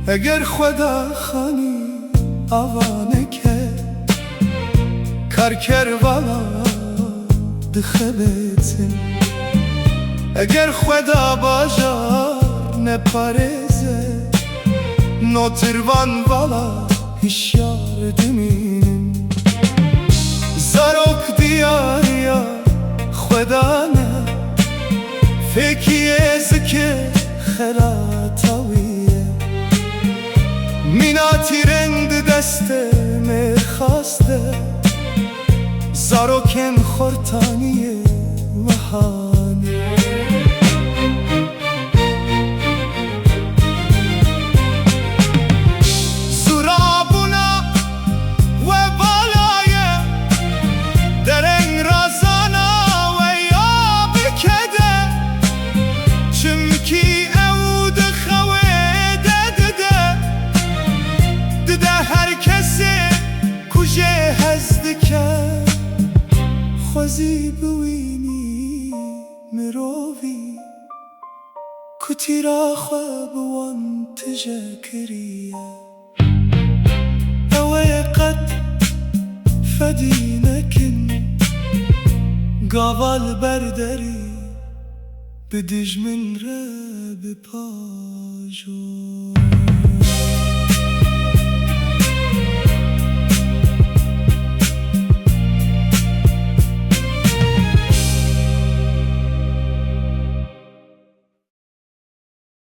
اگر خدا خانی آوانه که کرکر والا دخبتن اگر خدا باجار نپارزه نوتروان والا هشیار دمینم زاروک دیاریا خدا نه فکیه زکه خلاتاویه میناتی رند دسته مرخاسته زاروکن خورتانیه وحانه زرابونا و بالایه درنگ رازانا و یا بکده چمکی او دخوه ده هر کسی کجه هزد که خوزی بوینی مروی کتی را خواب وان تجاکریه اوه قد فدینکن قاوال برداری بدج من را بپاجو